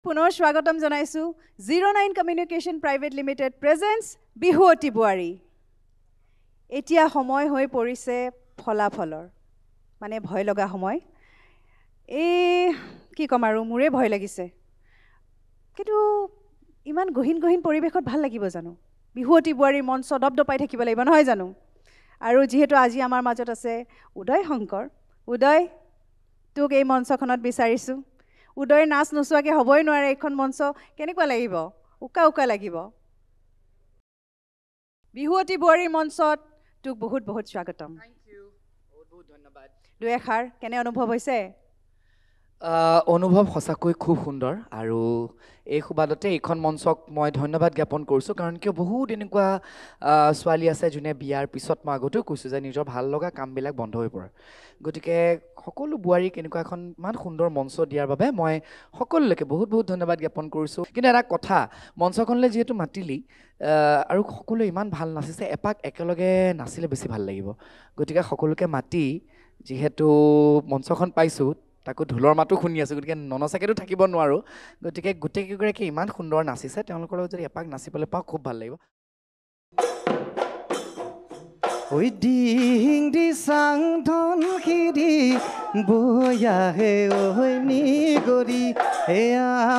পুনৰ স্বাগতম জনাইছো 09 কমিউনিকেশ্যন প্ৰাইভেট লিমিটেড প্ৰেজেন্স বিহুৱতী বোৱাৰী এতিয়া সময় হৈ পৰিছে ফলাফলৰ মানে ভয় লগা সময় কি কম আৰু মোৰে ভয় লাগিছে কিন্তু ইমান গহীন পৰিৱেশত ভাল লাগিব জানো বিহুৱতী বোৱাৰীৰ মঞ্চ দপদপাই থাকিব লাগিব নহয় জানো আৰু যেহেতু আজি আমাৰ মাজত আছে উদয় শংকৰ উদয় তোক এই মঞ্চখনত বিচাৰিছো উদয়ৰ নাচ নচোৱাকৈ হ'বই নোৱাৰে এইখন মঞ্চ কেনেকুৱা লাগিব উকা লাগিব বিহুৱতী বোৱাৰীৰ মঞ্চত তোক বহুত স্বাগতম Thank you. বহুত ধন্যবাদ দুই এষাৰ কেনে অনুভৱ হৈছে অনুভৱ সঁচাকৈ খুব সুন্দৰ আৰু এই সুবাদতে এইখন মঞ্চক মই ধন্যবাদ জ্ঞাপন কৰিছোঁ কাৰণ কিয় বহুত এনেকুৱা ছোৱালী আছে যোনে বিয়াৰ পিছত মই আগতেও কৈছোঁ যে নিজৰ ভাল লগা কামবিলাক বন্ধ হৈ পৰে গতিকে সকলো বোৱাৰীক এনেকুৱা এখন ইমান সুন্দৰ মঞ্চ দিয়াৰ বাবে মই সকলোলৈকে বহুত ধন্যবাদ জ্ঞাপন কৰিছোঁ কিন্তু এটা কথা মঞ্চখনলৈ যিহেতু মাতিলি আৰু সকলোৱে ইমান ভাল নাচিছে এপাক একেলগে নাচিলে বেছি ভাল লাগিব গতিকে সকলোকে মাতি যিহেতু মঞ্চখন পাইছোঁ তাকো ঢোলৰ মাতো শুনি আছোঁ গতিকে ননচাকেতো থাকিব নোৱাৰোঁ গতিকে গোটেইকেইগৰাকী ইমান সুন্দৰ নাচিছে তেওঁলোকৰ লগত যদি এপাক নাচিবলৈ পাওঁ খুব ভাল লাগিব ঐ ডিং দি চাং ধন খিৰি বয়াহে ঐ নিগৰি হে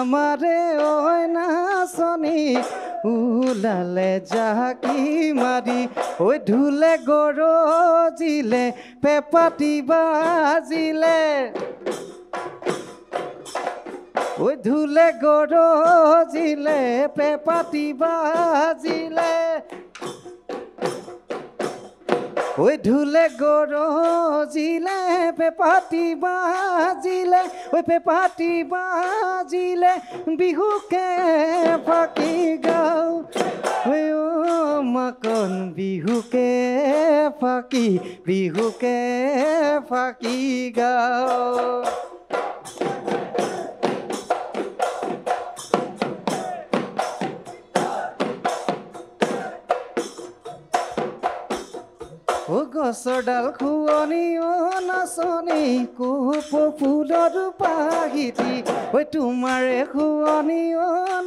আমাৰে ঐ নাচনী ওলালে জাকি মাৰি ঐ ঢোলে গৰজিলে পেপাটি বাজিলে ঐ ঢোলে গৰজিলে পেপাটি বাজিলে ঐ ঢোলে গৰজিলে পেপাটি বাজিলে ঐ পেপাটি বাজিলে বিহুকে ফাকি গাওঁ ঐ মাকন বিহুকে ফাকি গাওঁ গছৰ ডাল খুৱনি নাচনি কোপ ফুলৰ পাহিতি ঐ তোমাৰে খুৱনি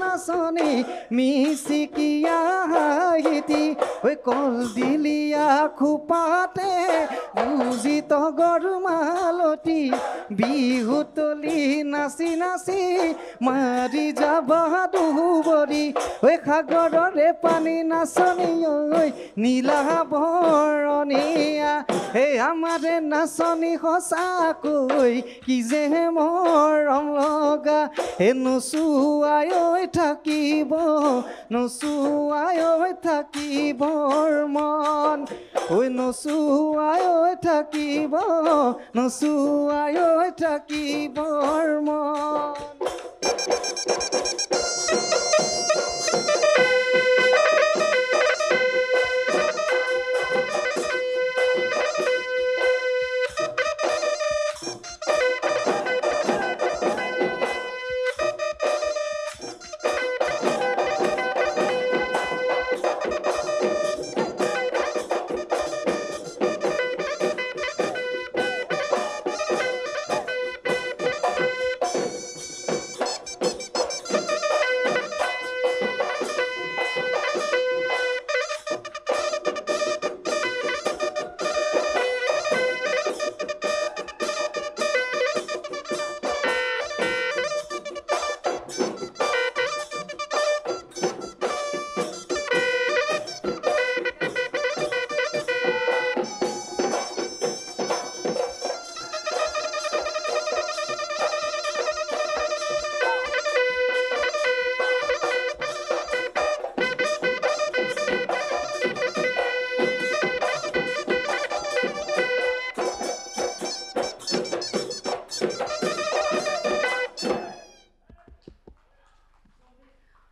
নাচনি মিচিকিয়া হাঁহিতি ঐ কলদিলীয়া খোপাতে বুজি তগৰ মালতী বিহুতলি নাচি মাৰি যাবা দুবৰি ঐ সাগৰৰে পানী নাচনি ঐ নীলা বৰণীয়া হে আমাৰে নাচনি সঁচাকৈ কি যে মৰম লগা হে নচুৱাই থাকিব মন ঐ নচুৱাই থাকিব মন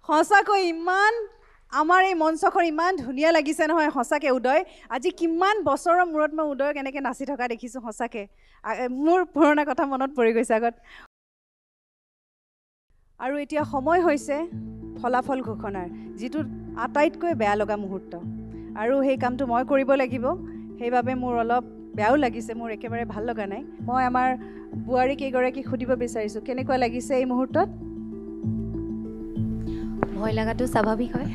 সঁচাকৈ ইমান আমাৰ এই মঞ্চখন ইমান ধুনীয়া লাগিছে নহয় সঁচাকৈ উদয় আজি কিমান বছৰৰ মূৰত মই উদয়ক এনেকৈ নাচি থকা দেখিছোঁ সঁচাকৈ মোৰ পুৰণা কথা মনত পৰি গৈছে আগত আৰু এতিয়া সময় হৈছে ফলাফল ঘোষণাৰ যিটো আটাইতকৈ বেয়া লগা মুহূৰ্ত আৰু সেই কামটো মই কৰিব লাগিব সেইবাবে মোৰ অলপ বেয়াও লাগিছে মোৰ একেবাৰে ভাল লগা নাই মই আমাৰ বোৱাৰী কেইগৰাকীক সুধিব বিচাৰিছোঁ কেনেকুৱা লাগিছে এই মুহূৰ্তত ভয় লাগাটো স্বাভাৱিক হয়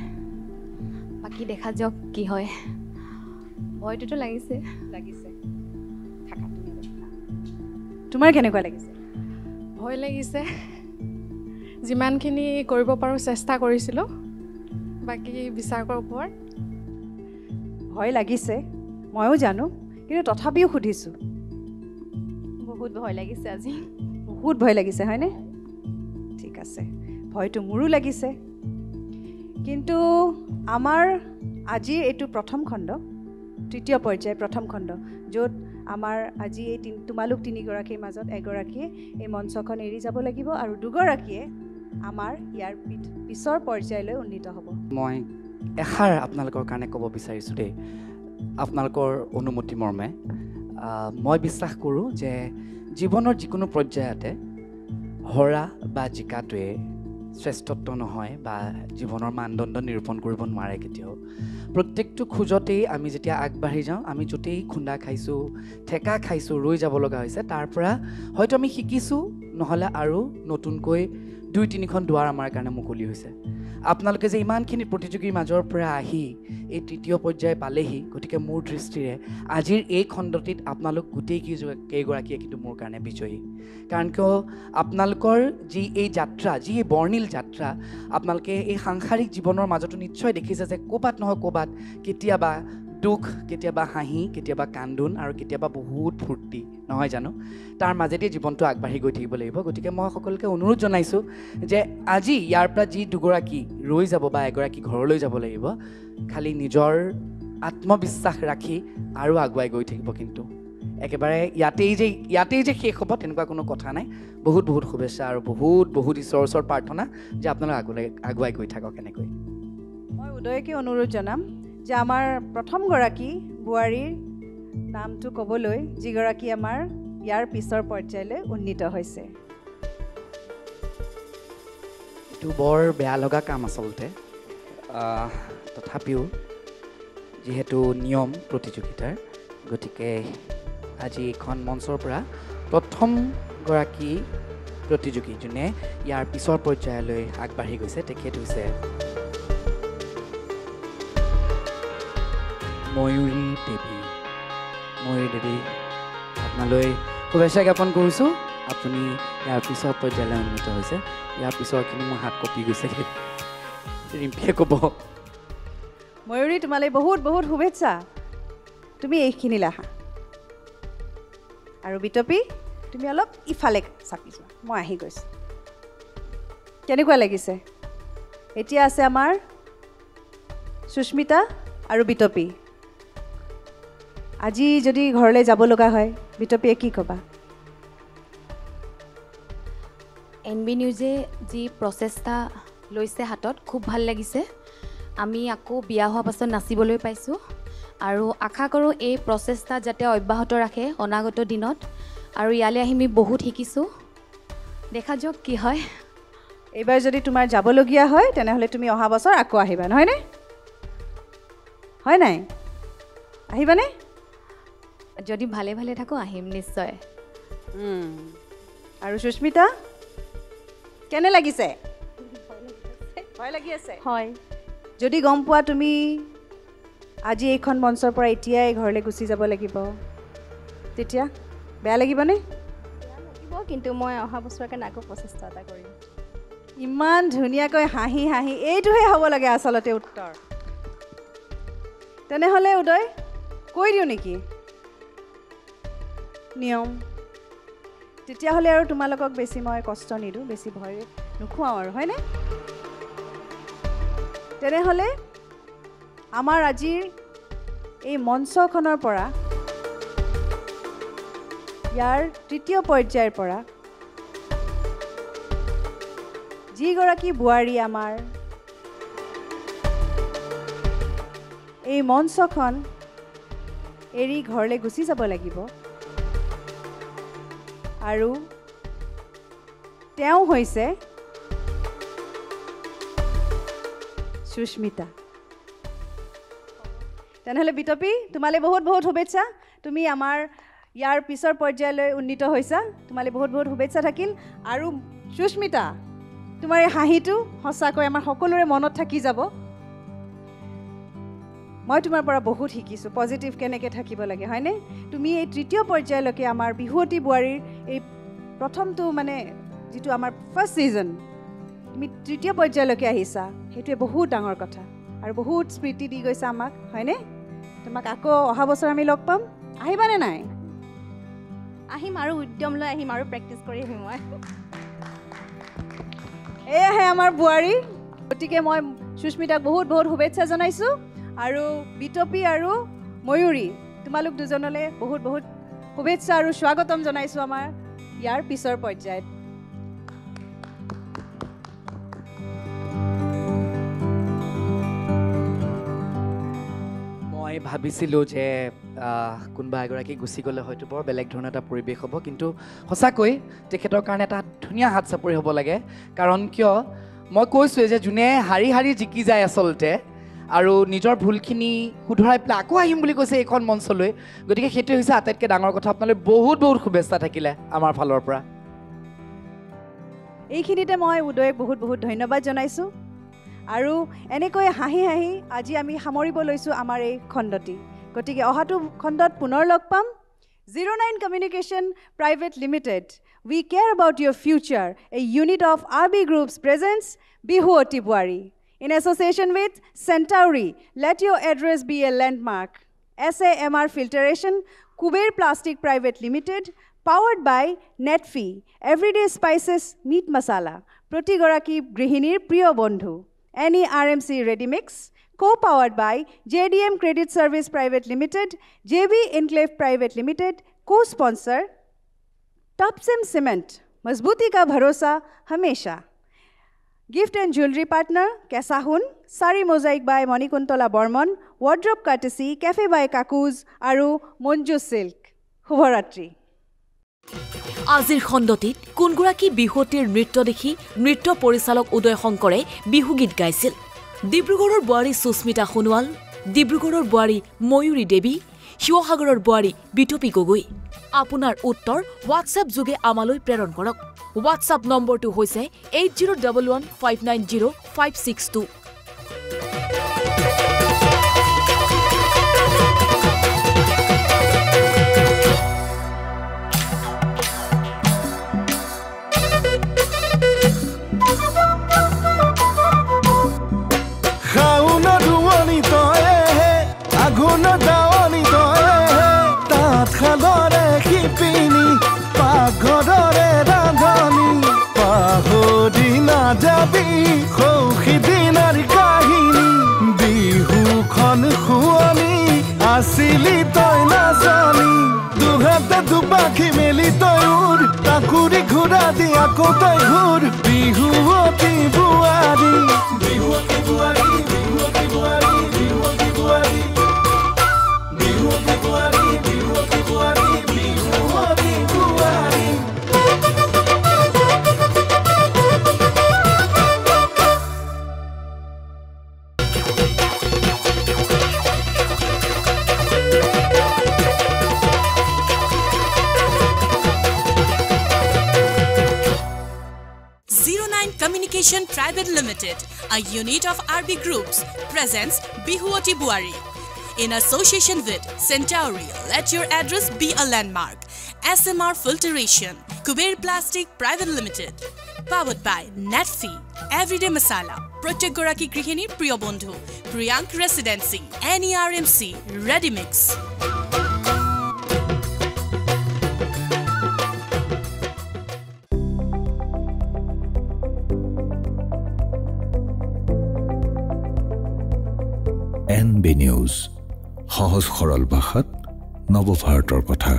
বাকী দেখা যাওক কি হয় ভয়টোতো লাগিছে লাগিছে থাকা তুমি অলপ থাকা। তোমাৰ কেনেকুৱা লাগিছে? ভয় লাগিছে যিমানখিনি কৰিব পাৰোঁ চেষ্টা কৰিছিলোঁ বাকী বিচাৰকৰ ওপৰত ভয় লাগিছে ময়ো জানো কিন্তু তথাপিও সুধিছোঁ বহুত ভয় লাগিছে আজি বহুত ভয় লাগিছে হয়নে? ঠিক আছে ভয়টো মোৰো লাগিছে কিন্তু আমাৰ আজিৰ এইটো প্ৰথম খণ্ড তৃতীয় পৰ্যায় প্ৰথম খণ্ড য'ত আমাৰ আজি এই তোমালোক তিনিগৰাকীৰ মাজত এগৰাকীয়ে এই মঞ্চখন এৰি যাব লাগিব আৰু দুগৰাকীয়ে আমাৰ ইয়াৰ পিছৰ পৰ্যায়লৈ উন্নীত হ'ব। মই এষাৰ আপোনালোকৰ কাৰণে ক'ব বিচাৰিছোঁ দেই আপোনালোকৰ অনুমতি মৰ্মে মই বিশ্বাস কৰোঁ যে জীৱনৰ যিকোনো পৰ্যায়তে হৰা বা জিকাটোৱে শ্ৰেষ্ঠত্ব নহয় বা জীৱনৰ মানদণ্ড নিৰূপণ কৰিব নোৱাৰে কেতিয়াও। প্ৰত্যেকটো খোজতেই আমি যেতিয়া আগবাঢ়ি যাওঁ আমি য'তেই খুন্দা খাইছোঁ ঠেকা খাইছোঁ ৰৈ যাব লগা হৈছে তাৰ পৰা হয়তো আমি শিকিছোঁ নহ'লে আৰু নতুনকৈ 2-3খন দুৱাৰ আমাৰ কাৰণে মুকলি হৈছে। আপোনালোকে যে ইমানখিনি প্ৰতিযোগীৰ মাজৰ পৰা আহি এই তৃতীয় পৰ্যায় পালেহি গতিকে মোৰ দৃষ্টিৰে আজিৰ এই খণ্ডটিত আপোনালোক কেইগৰাকীয়ে কিন্তু মোৰ কাৰণে বিজয়ী কাৰণ কিয় আপোনালোকৰ যি এই যাত্ৰা যি এই বৰ্ণিল যাত্ৰা আপোনালোকে এই সাংসাৰিক জীৱনৰ মাজতো নিশ্চয় দেখিছে যে ক'ৰবাত নহয় ক'ৰবাত কেতিয়াবা দুখ কেতিয়াবা হাঁহি কেতিয়াবা কান্দোন আৰু কেতিয়াবা বহুত ফূৰ্তি নহয় জানো তাৰ মাজেদি জীৱনটো আগবাঢ়ি গৈ থাকিব লাগিব। গতিকে মই সকলোকে অনুৰোধ জনাইছোঁ যে আজি ইয়াৰ পৰা যি দুগৰাকী ৰৈ যাব বা এগৰাকী ঘৰলৈ যাব লাগিব খালি নিজৰ আত্মবিশ্বাস ৰাখি আৰু আগুৱাই গৈ থাকিব কিন্তু একেবাৰে ইয়াতেই যে শেষ হ'ব তেনেকুৱা কোনো কথা নাই। বহুত বহুত শুভেচ্ছা আৰু বহুত ঈশ্বৰৰ ওচৰত প্ৰাৰ্থনা যে আপোনালোক আগুৱাই গৈ থাকক এনেকৈ। মই উদয়কে অনুৰোধ জনাম যে আমাৰ প্ৰথমগৰাকী বোৱাৰীৰ নামটো ক'বলৈ যিগৰাকী আমাৰ ইয়াৰ পিছৰ পৰ্যায়লৈ উন্নীত হৈছে। এইটো বৰ বেয়া লগা কাম আচলতে তথাপিও যিহেতু নিয়ম প্ৰতিযোগিতাৰ গতিকে আজি এইখন মঞ্চৰ পৰা প্ৰথমগৰাকী প্ৰতিযোগী যোনে ইয়াৰ পিছৰ পৰ্যায়লৈ আগবাঢ়ি গৈছে তেখেত হৈছে ময়ূৰী দেৱী আপোনালৈ শুভেচ্ছা জ্ঞাপন কৰিছোঁ। আপুনি ইয়াৰ পিছৰ পৰ্যায়লৈ উন্নীত হৈছে। ইয়াৰ পিছৰখিনি মোৰ হাত কঁপি গৈছে ৰিম্পীয়ে ক'ব। ময়ূৰী তোমালৈ বহুত বহুত শুভেচ্ছা তুমি এইখিনিলৈ আহা আৰু বিতপী তুমি অলপ ইফালে চাপি যোৱা মই আহি গৈছোঁ। কেনেকুৱা লাগিছে? এতিয়া আছে আমাৰ সুস্মিতা আৰু বিতপী। আজি যদি ঘৰলৈ যাব লগা হয় বিতপীয়ে কি ক'বা? NB নিউজে যি প্ৰচেষ্টা লৈছে হাতত খুব ভাল লাগিছে। আমি আকৌ বিয়া হোৱাৰ পাছত নাচিবলৈ পাইছোঁ আৰু আশা কৰোঁ এই প্ৰচেষ্টা যাতে অব্যাহত ৰাখে অনাগত দিনত আৰু ইয়ালৈ আহি আমি বহুত শিকিছোঁ। দেখা যাওক কি হয়। এইবাৰ যদি তোমাৰ যাবলগীয়া হয় তেনেহ'লে তুমি অহা বছৰ আকৌ আহিবা নহয়নে? হয় নাই? আহিবানে? যদি ভালে ভালে থাকোঁ আহিম নিশ্চয়। আৰু সুস্মিতা কেনে লাগিছে? ভয় লাগি আছে? হয়। যদি গম পোৱা তুমি আজি এইখন মঞ্চৰ পৰা এতিয়াই ঘৰলৈ গুচি যাব লাগিব তেতিয়া বেয়া লাগিবনে? বেয়া লাগিব কিন্তু মই অহা বছৰৰ কাৰণে আকৌ প্ৰচেষ্টা এটা কৰিম। ইমান ধুনীয়াকৈ হাঁহি হাঁহি এইটোহে হ'ব লাগে আচলতে উত্তৰ। তেনেহ'লে উদয় কৈ দিওঁ নেকি নিয়ম? তেতিয়াহ'লে আৰু তোমালোকক বেছি মই কষ্ট নিদিওঁ বেছি ভয় নোখোৱাওঁ আৰু হয়নে? তেনেহ'লে আমাৰ আজিৰ এই মঞ্চখনৰ পৰা ইয়াৰ তৃতীয় পৰ্যায়ৰ পৰা যিগৰাকী বোৱাৰী আমাৰ এই মঞ্চখন এৰি ঘৰলৈ গুচি যাব লাগিব আৰু তেওঁ হৈছে সুস্মিতা। তেনেহ'লে বিতপী তোমালৈ বহুত বহুত শুভেচ্ছা। তুমি আমাৰ ইয়াৰ পিছৰ পৰ্যায়লৈ উন্নীত হৈছা। তোমালৈ বহুত বহুত শুভেচ্ছা থাকিল। আৰু সুস্মিতা তোমাৰ এই হাঁহিটো সঁচাকৈ আমাৰ সকলোৰে মনত থাকি যাব। মই তোমাৰ পৰা বহুত শিকিছোঁ পজিটিভ কেনেকৈ থাকিব লাগে, হয়নে? তুমি এই তৃতীয় পৰ্যায়লৈকে আমাৰ বিহুৱতী বোৱাৰীৰ এই প্ৰথমটো মানে যিটো আমাৰ ফাৰ্ষ্ট ছিজন, তুমি তৃতীয় পৰ্যায়লৈকে আহিছা, সেইটোৱে বহুত ডাঙৰ কথা আৰু বহুত স্মৃতি দি গৈছা আমাক, হয়নে? তোমাক আকৌ অহা বছৰ আমি লগ পাম, আহিবানে নাই? আহিম আৰু উদ্যম লৈ আহিম আৰু প্ৰেক্টিছ কৰি আহিম মই। এয়াহে আমাৰ বোৱাৰী। গতিকে মই সুস্মিতাক বহুত বহুত শুভেচ্ছা জনাইছোঁ আৰু বিতপী আৰু ময়ূৰী তোমালোক দুজনলৈ বহুত বহুত শুভেচ্ছা আৰু স্বাগতম জনাইছোঁ আমাৰ ইয়াৰ পিছৰ পৰ্যায়ত। মই ভাবিছিলোঁ যে কোনোবা এগৰাকী গুচি গ'লে হয়তো বৰ বেলেগ ধৰণৰ এটা পৰিৱেশ হ'ব, কিন্তু সঁচাকৈ তেখেতৰ কাৰণে এটা ধুনীয়া হাত চাপৰি হ'ব লাগে। কাৰণ কিয় মই কৈছোঁৱে যে যোনে হাৰি হাৰি জিকি যায় আচলতে আৰু নিজৰ ভুলখিনি শুধৰাই পেলাই আকৌ আহিম বুলি কৈছে এইখন মঞ্চলৈ, গতিকে সেইটোৱে হৈছে আটাইতকৈ ডাঙৰ কথা। আপোনালৈ বহুত বহুত শুভেচ্ছা থাকিলে আমাৰ ফালৰ পৰা। এইখিনিতে মই উদয়ক বহুত বহুত ধন্যবাদ জনাইছোঁ আৰু এনেকৈ হাঁহি হাঁহি আজি আমি সামৰিব লৈছোঁ আমাৰ এই খণ্ডটি। গতিকে অহাটো খণ্ডত পুনৰ লগ পাম। 09 Communication Private Limited, we care about your future, a unit of RB Groups presents Bihuoti Boari. In association with Centauri, let your address be a landmark. SAMR Filtration, Kuber Plastic Private Limited, powered by Netfi, Everyday Spices Meat Masala, Protigoraki Grihinir Priyo Bondhu, NERMC Ready Mix, co-powered by JDM Credit Service Private Limited, JB Enclave Private Limited, co-sponsor Topsim Cement, Mazbuti Ka Bharosa Hamesha. Gift and jewelry partner Kesahun, Sari Mosaic by Monikuntola Bormon, wardrobe courtesy Cafe by Kakuz, Aru Monju Silk. Shubharatri. আজিৰ খণ্ডটিত কোনগৰাকী বিহুৱতীৰ নৃত্য দেখি নৃত্য পৰিচালক উদয় শংকৰে বিহুগীত গাইছিল? ডিব্ৰুগড়ৰ বোৱাৰী সুস্মিতা সোণোৱাল, ডিব্ৰুগড়ৰ বোৱাৰী ময়ূৰী দেৱী, শিৱসাগৰৰ বোৱাৰী বিতপী গগৈ। আপোনাৰ উত্তৰ হোৱাটছএপ যোগে আমালৈ প্ৰেৰণ কৰক। হোৱাটছএপ নম্বৰটো হৈছে 8011590562। আসিলি তই নাজানি দুহাতে দুপাখি মেলি তই উৰ তাকুৰি ঘূৰা দি আকৌ তই ঘূৰ বিহুৱতী বোৱাৰী বিহুৱতী বোৱাৰী বিহুৱতী বোৱাৰী বিহুৱতী বোৱাৰী বিহুৱতী বোৱাৰী বিহুৱতী বোৱাৰী বিহুৱতী বোৱাৰী। Communication Private Limited, a unit of RB Groups, presents Bihuoti Boari. In association with Centauri, let your address be a landmark. SMR Filtration, Kuber Plastic Private Limited, powered by Netfi, Everyday Masala, Protigoraki Grihini Priyo Bondhu, Priyank Residency, NERMC Ready Mix. NB News, সহজ সৰল ভাষাত নৱভাৰতৰ কথা।